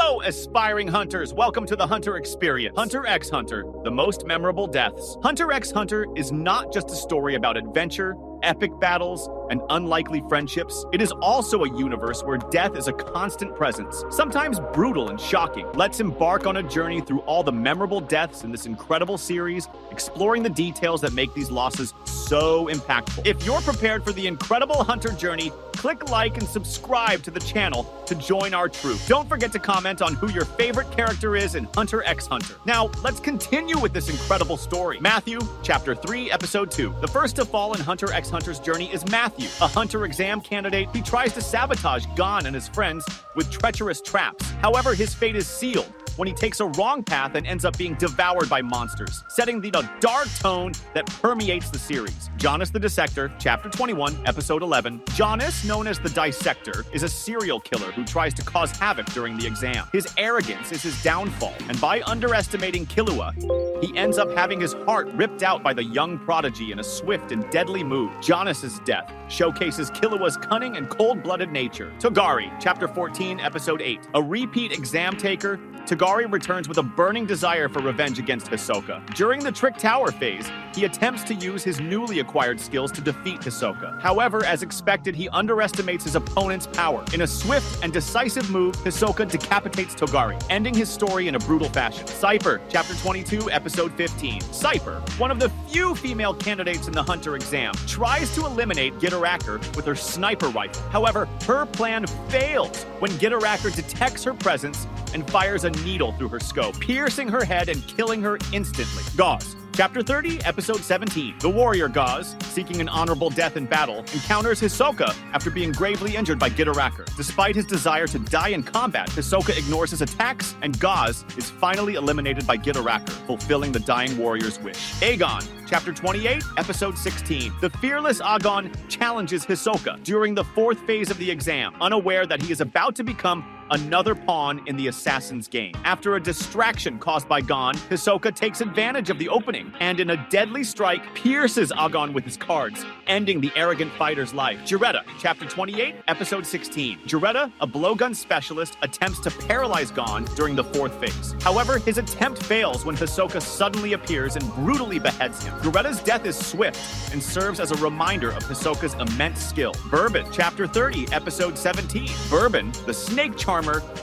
Hello, aspiring hunters. Welcome to the Hunter Experience. Hunter x Hunter, the most memorable deaths. Hunter x Hunter is not just a story about adventure, epic battles, and unlikely friendships. It is also a universe where death is a constant presence, sometimes brutal and shocking. Let's embark on a journey through all the memorable deaths in this incredible series, exploring the details that make these losses so impactful. If you're prepared for the incredible Hunter journey, click like and subscribe to the channel to join our troop. Don't forget to comment on who your favorite character is in Hunter x Hunter. Now, let's continue with this incredible story. Matthew, Chapter 3, Episode 2. The first to fall in Hunter x Hunter's journey is Matthew, a Hunter exam candidate. He tries to sabotage Gon and his friends with treacherous traps. However, his fate is sealed when he takes a wrong path and ends up being devoured by monsters, setting the dark tone that permeates the series. Jonas the Dissector, Chapter 21, Episode 11. Jonas, known as the Dissector, is a serial killer who tries to cause havoc during the exam. His arrogance is his downfall, and by underestimating Killua, he ends up having his heart ripped out by the young prodigy in a swift and deadly move. Jonas's death showcases Killua's cunning and cold-blooded nature. Togari, Chapter 14, Episode 8. A repeat exam taker, Togari returns with a burning desire for revenge against Hisoka. During the Trick Tower phase, he attempts to use his newly acquired skills to defeat Hisoka. However, as expected, he underestimates his opponent's power. In a swift and decisive move, Hisoka decapitates Togari, ending his story in a brutal fashion. Seifer, Chapter 22, Episode 15. Seifer, one of the few female candidates in the Hunter exam, tries to eliminate Gitaracker with her sniper rifle. However, her plan fails when Gitaracker detects her presence and fires a needle through her scope, piercing her head and killing her instantly. Gauze, Chapter 30, Episode 17. The warrior Gauze, seeking an honorable death in battle, encounters Hisoka after being gravely injured by Gitaracker. Despite his desire to die in combat, Hisoka ignores his attacks, and Gauze is finally eliminated by Gitaracker, fulfilling the dying warrior's wish. Agon, Chapter 28, Episode 16. The fearless Agon challenges Hisoka during the fourth phase of the exam, unaware that he is about to become another pawn in the assassin's game. After a distraction caused by Gon, Hisoka takes advantage of the opening and in a deadly strike pierces Agon with his cards, ending the arrogant fighter's life. Jiretta, Chapter 28, Episode 16. Jiretta, a blowgun specialist, attempts to paralyze Gon during the fourth phase. However, his attempt fails when Hisoka suddenly appears and brutally beheads him. Jiretta's death is swift and serves as a reminder of Hisoka's immense skill. Bourbon, Chapter 30, Episode 17. Bourbon, the snake charmer,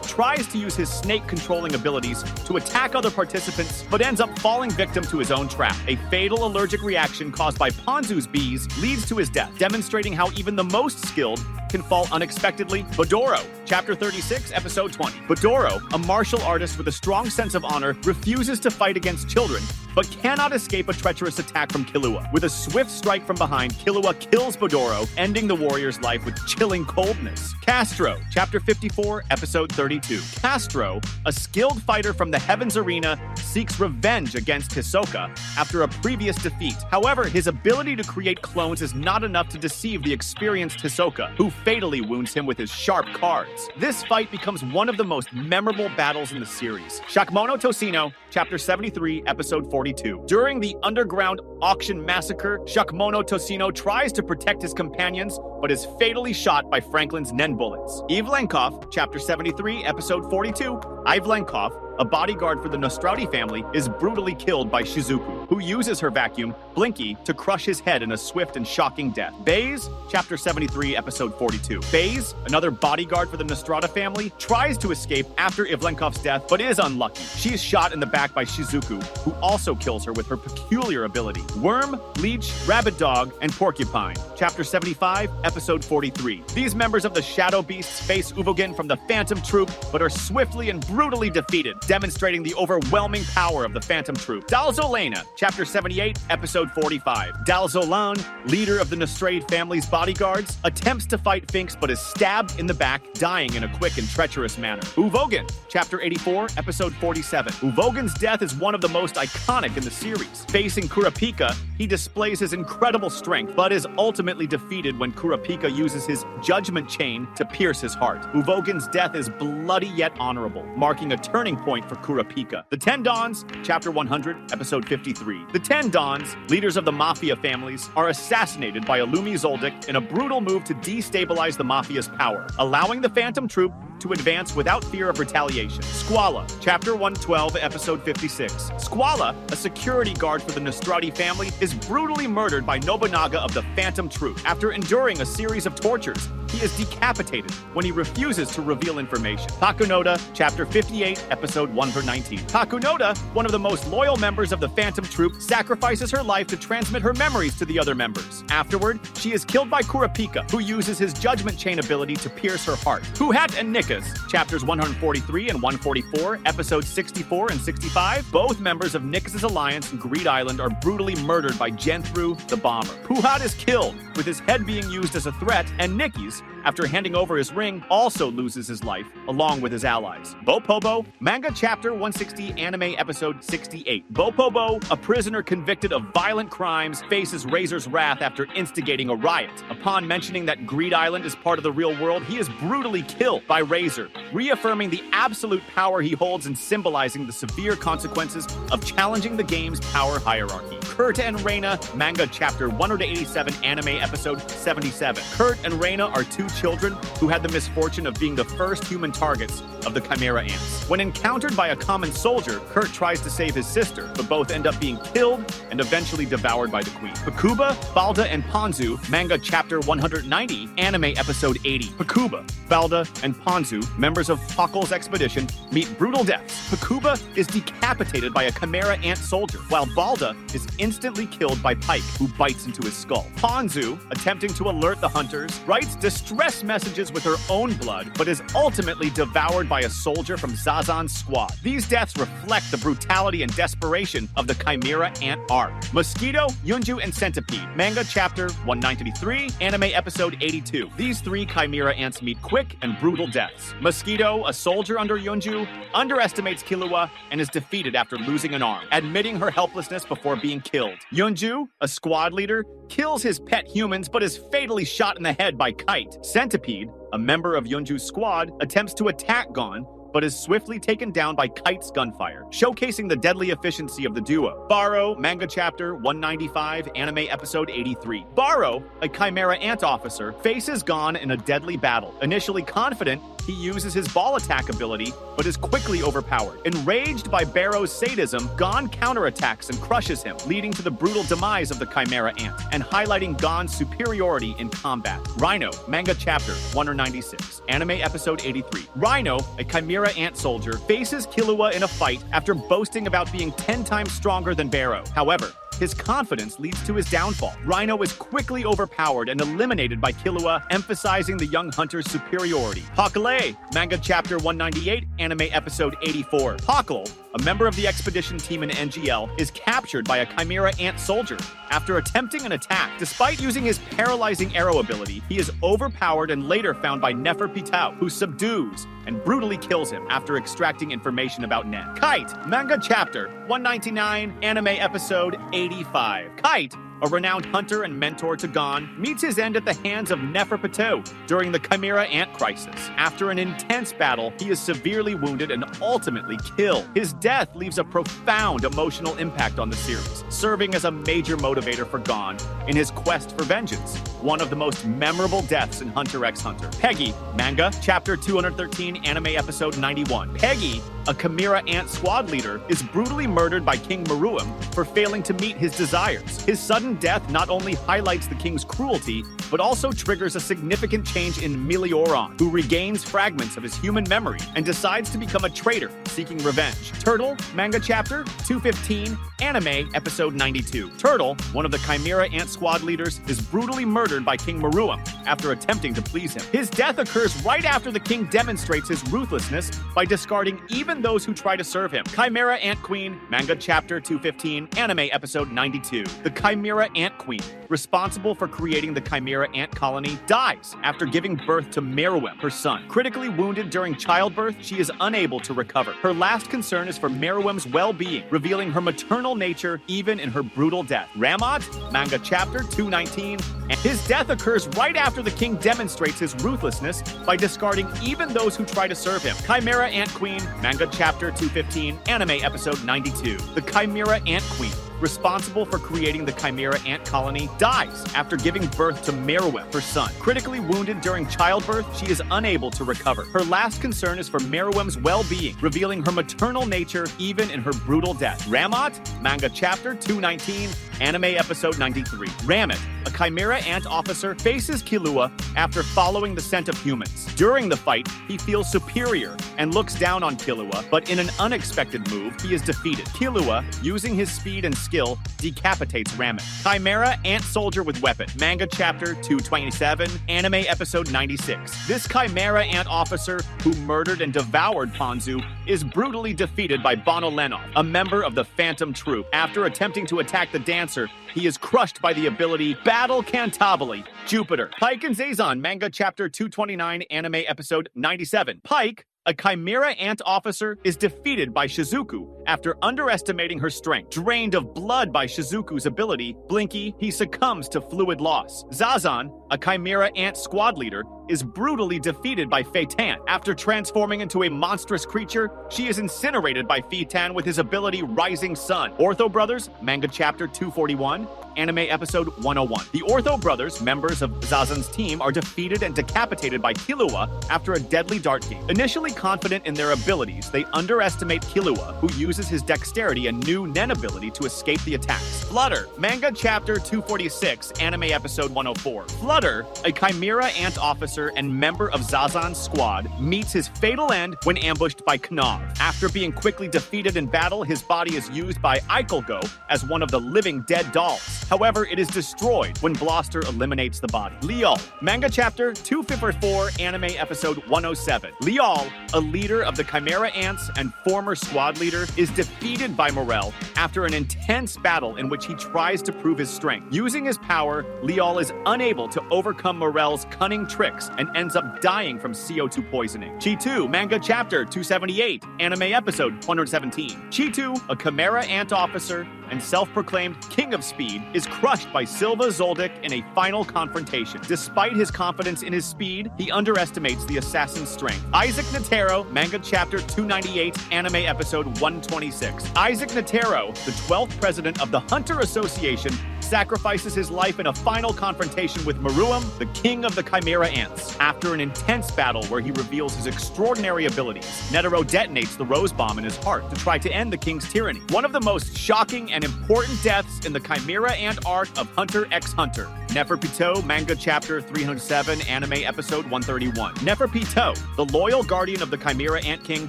tries to use his snake-controlling abilities to attack other participants, but ends up falling victim to his own trap. A fatal allergic reaction caused by Ponzu's bees leads to his death, demonstrating how even the most skilled can fall unexpectedly. Bodoro, Chapter 36, Episode 20. Bodoro, a martial artist with a strong sense of honor, refuses to fight against children, but cannot escape a treacherous attack from Killua. With a swift strike from behind, Killua kills Bodoro, ending the warrior's life with chilling coldness. Castro, Chapter 54, Episode 32. Castro, a skilled fighter from the Heavens Arena, seeks revenge against Hisoka after a previous defeat. However, his ability to create clones is not enough to deceive the experienced Hisoka, who fatally wounds him with his sharp cards. This fight becomes one of the most memorable battles in the series. Shakumono Toshino, Chapter 73, Episode 42. During the underground auction massacre, Shakumono Toshino tries to protect his companions, but is fatally shot by Franklin's Nen bullets. Ivlenkov, Chapter 73, Episode 42. Ivlenkov, a bodyguard for the Nostrati family, is brutally killed by Shizuku, who uses her vacuum, Blinky, to crush his head in a swift and shocking death. Baze, Chapter 73, Episode 42. Baze, another bodyguard for the Nostrata family, tries to escape after Ivlenkov's death, but is unlucky. She is shot in the back by Shizuku, who also kills her with her peculiar ability. Worm, Leech, Rabbit Dog, and Porcupine, Chapter 75, Episode 43. These members of the Shadow Beasts face Uvogin from the Phantom Troop, but are swiftly and brutally defeated, demonstrating the overwhelming power of the Phantom Troop. Dalzolana, Chapter 78, Episode 45. Dalzolan, leader of the Nostrade family's bodyguards, attempts to fight Finks but is stabbed in the back, dying in a quick and treacherous manner. Uvogin, Chapter 84, Episode 47. Uvogin's death is one of the most iconic in the series. Facing Kurapika, he displays his incredible strength, but is ultimately defeated when Kurapika uses his Judgment Chain to pierce his heart. Uvogin's death is bloody yet honorable, marking a turning point for Kurapika. The Ten Dons, Chapter 100, Episode 53. The Ten Dons, leaders of the Mafia families, are assassinated by Illumi Zoldyck in a brutal move to destabilize the Mafia's power, allowing the Phantom Troop to advance without fear of retaliation. Squala, Chapter 112, Episode 56. Squala, a security guard for the Nostrati family, is brutally murdered by Nobunaga of the Phantom Troop. After enduring a series of tortures, he is decapitated when he refuses to reveal information. Takunoda, Chapter 58, Episode 119. Takunoda, one of the most loyal members of the Phantom Troop, sacrifices her life to transmit her memories to the other members. Afterward, she is killed by Kurapika, who uses his Judgment Chain ability to pierce her heart. Puhat and Nikas, Chapters 143 and 144, Episodes 64 and 65, both members of Nikas' alliance in Greed Island are brutally murdered by Genthru the Bomber. Puhat is killed, with his head being used as a threat, and Nikis, after handing over his ring, also loses his life, along with his allies. Bopobo, Manga Chapter 160, Anime Episode 68. Bopobo, a prisoner convicted of violent crimes, faces Razor's wrath after instigating a riot. Upon mentioning that Greed Island is part of the real world, he is brutally killed by Razor, reaffirming the absolute power he holds and symbolizing the severe consequences of challenging the game's power hierarchy. Kurt and Reina, Manga Chapter 187, Anime Episode 77. Kurt and Reina are two children who had the misfortune of being the first human targets of the Chimera Ants. When encountered by a common soldier, Kurt tries to save his sister, but both end up being killed and eventually devoured by the queen. Pakuba, Balda, and Ponzu, Manga Chapter 190, Anime Episode 80. Pakuba, Balda, and Ponzu, members of Pakkel's expedition, meet brutal deaths. Pakuba is decapitated by a Chimera Ant soldier, while Balda is instantly killed by Pike, who bites into his skull. Ponzu, attempting to alert the hunters, writes distress messages with her own blood, but is ultimately devoured by a soldier from Zazan's squad. These deaths reflect the brutality and desperation of the Chimera Ant arc. Mosquito, Yunju, and Centipede, Manga Chapter 193, Anime Episode 82. These three Chimera Ants meet quick and brutal deaths. Mosquito, a soldier under Yunju, underestimates Killua and is defeated after losing an arm, admitting her helplessness before being killed. Yunju, a squad leader, kills his pet humans but is fatally shot in the head by Kite. Centipede, a member of Yunju's squad, attempts to attack Gon, but is swiftly taken down by Kite's gunfire, showcasing the deadly efficiency of the duo. Baro, Manga Chapter 195, Anime Episode 83. Baro, a Chimera Ant officer, faces Gon in a deadly battle. Initially confident, he uses his ball attack ability, but is quickly overpowered. Enraged by Baro's sadism, Gon counterattacks and crushes him, leading to the brutal demise of the Chimera Ant, and highlighting Gon's superiority in combat. Rhino, Manga Chapter 196, Anime Episode 83. Rhino, a Chimera Ant soldier, faces Killua in a fight after boasting about being 10 times stronger than Baro. However, his confidence leads to his downfall. Rhino is quickly overpowered and eliminated by Killua, emphasizing the young hunter's superiority. Pakle, Manga Chapter 198, Anime Episode 84. Pakle, a member of the expedition team in NGL, is captured by a Chimera Ant soldier after attempting an attack. Despite using his paralyzing arrow ability, he is overpowered and later found by Neferpitau, who subdues and brutally kills him after extracting information about Nen. Kite, Manga Chapter 199, Anime Episode 85. Kite, a renowned hunter and mentor to Gon, meets his end at the hands of Neferpitau during the Chimera Ant crisis. After an intense battle, he is severely wounded and ultimately killed. His death leaves a profound emotional impact on the series, serving as a major motivator for Gon in his quest for vengeance. One of the most memorable deaths in Hunter x Hunter. Peggy, Manga Chapter 213, Anime Episode 91. Peggy, a Chimera Ant squad leader, is brutally murdered by King Meruem for failing to meet his desires. His sudden death not only highlights the king's cruelty, but also triggers a significant change in Melioron, who regains fragments of his human memory and decides to become a traitor seeking revenge. Turtle, Manga Chapter 215, Anime Episode 92. Turtle, one of the Chimera Ant squad leaders, is brutally murdered by King Meruem after attempting to please him. His death occurs right after the king demonstrates his ruthlessness by discarding even those who try to serve him. Chimera Ant Queen, Manga Chapter 215, Anime Episode 92. The Chimera Ant Queen, responsible for creating the Chimera Ant colony, dies after giving birth to Meruem, her son. Critically wounded during childbirth, she is unable to recover. Her last concern is for Meruem's well-being, revealing her maternal nature even in her brutal death. Ramat, Manga Chapter 219, and his death occurs right after the king demonstrates his ruthlessness by discarding even those who try to serve him. Chimera Ant Queen, Manga Chapter 215, Anime Episode 92. The Chimera Ant Queen, responsible for creating the Chimera ant colony, dies after giving birth to Meruem, her son. Critically wounded during childbirth, she is unable to recover. Her last concern is for Meruem's well-being, revealing her maternal nature even in her brutal death. Ramot, manga chapter 219, anime episode 93. Ramot, a Chimera ant officer, faces Killua after following the scent of humans. During the fight, he feels superior and looks down on Killua, but in an unexpected move, he is defeated. Killua, using his speed and skill, decapitates Ramot. Chimera ant soldier with weapon. Manga chapter 227, anime episode 96. This Chimera ant officer who murdered and devoured Ponzu is brutally defeated by Bono Lenov, a member of the Phantom Troop. After attempting to attack the dancer, he is crushed by the ability Battle Cantabile, Jupiter. Pike and Zazon, manga chapter 229, anime episode 97. Pike, a Chimera ant officer, is defeated by Shizuku after underestimating her strength. Drained of blood by Shizuku's ability, Blinky, he succumbs to fluid loss. Zazon, a Chimera ant squad leader, is brutally defeated by Phaeton. After transforming into a monstrous creature, she is incinerated by Phaeton with his ability Rising Sun. Ortho Brothers, manga chapter 241, anime episode 101. The Ortho Brothers, members of Zazon's team, are defeated and decapitated by Killua after a deadly dart game. Initially confident in their abilities, they underestimate Killua, who uses his dexterity and new Nen ability to escape the attacks. Flutter, manga chapter 246, anime episode 104. Flutter, a Chimera ant officer and member of Zazon's squad, meets his fatal end when ambushed by Knov. After being quickly defeated in battle, his body is used by Eikelgo as one of the living dead dolls. However, it is destroyed when Bloster eliminates the body. Lial, manga chapter 254, anime episode 107. Lial, a leader of the Chimera Ants and former squad leader, is defeated by Morel after an intense battle in which he tries to prove his strength. Using his power, Lial is unable to overcome Morel's cunning tricks and ends up dying from CO2 poisoning. Chi-Tu, manga chapter 278, anime episode 117. Chi-Tu, a Chimera ant officer and self-proclaimed king of speed, is crushed by Silva Zoldyck in a final confrontation. Despite his confidence in his speed, he underestimates the assassin's strength. Isaac Netero, manga chapter 298, anime episode 126. Isaac Netero, the 12th president of the Hunter Association, sacrifices his life in a final confrontation with Meruem, the king of the Chimera Ants. After an intense battle where he reveals his extraordinary abilities, Netero detonates the Rose Bomb in his heart to try to end the king's tyranny. One of the most shocking and important deaths in the Chimera Ant arc of Hunter x Hunter. Neferpitou, manga chapter 307, anime episode 131. Neferpitou, the loyal guardian of the Chimera Ant King,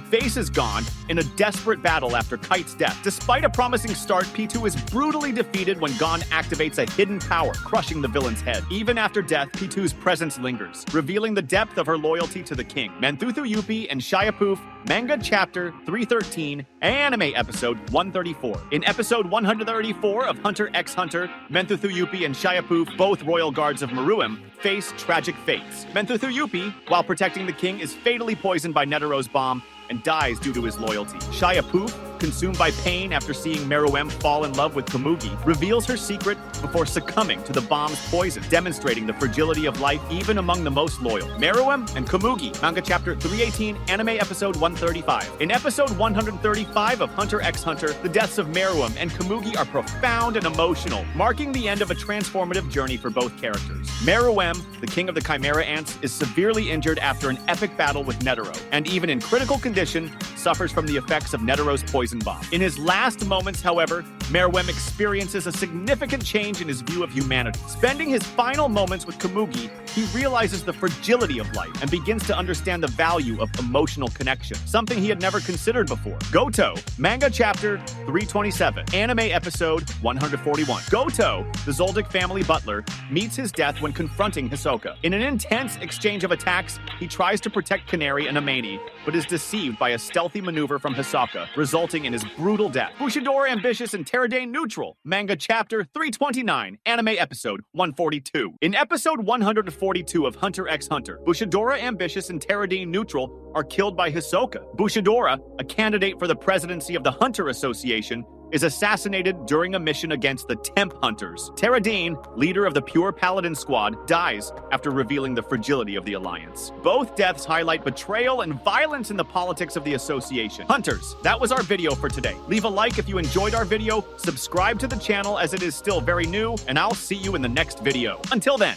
faces Gon in a desperate battle after Kite's death. Despite a promising start, Pitou is brutally defeated when Gon activates a hidden power, crushing the villain's head. Even after death, Pitou's presence lingers, revealing the depth of her loyalty to the king. Menthuthu Yupi and Shiapoof, manga chapter 313, anime episode 134. In episode 134 of Hunter x Hunter, Menthuthu Yupi and Shiapoof, both royal guards of Meruem, face tragic fates. Menthuthu Yupi, while protecting the king, is fatally poisoned by Netero's bomb and dies due to his loyalty. Shiapoof, consumed by pain after seeing Meruem fall in love with Komugi, reveals her secret before succumbing to the bomb's poison, demonstrating the fragility of life even among the most loyal. Meruem and Komugi, manga chapter 318, anime episode 135. In episode 135 of Hunter x Hunter, the deaths of Meruem and Komugi are profound and emotional, marking the end of a transformative journey for both characters. Meruem, the king of the Chimera Ants, is severely injured after an epic battle with Netero, and even in critical condition, suffers from the effects of Netero's poison bomb. In his last moments, however, Meruem experiences a significant change in his view of humanity. Spending his final moments with Komugi, he realizes the fragility of life and begins to understand the value of emotional connection, something he had never considered before. Goto, manga chapter 327, anime episode 141. Goto, the Zoldyck family butler, meets his death when confronting Hisoka. In an intense exchange of attacks, he tries to protect Canary and Amani, but is deceived by a stealthy maneuver from Hisoka, resulting in his brutal death. Bushidora Ambitious and Teradane Neutral, manga chapter 329, anime episode 142. In episode 142 of Hunter x Hunter, Bushidora Ambitious and Teradane Neutral are killed by Hisoka. Bushidora, a candidate for the presidency of the Hunter Association, is assassinated during a mission against the Temp Hunters. Terradine, leader of the Pure Paladin Squad, dies after revealing the fragility of the Alliance. Both deaths highlight betrayal and violence in the politics of the Association. Hunters, that was our video for today. Leave a like if you enjoyed our video, subscribe to the channel as it is still very new, and I'll see you in the next video. Until then.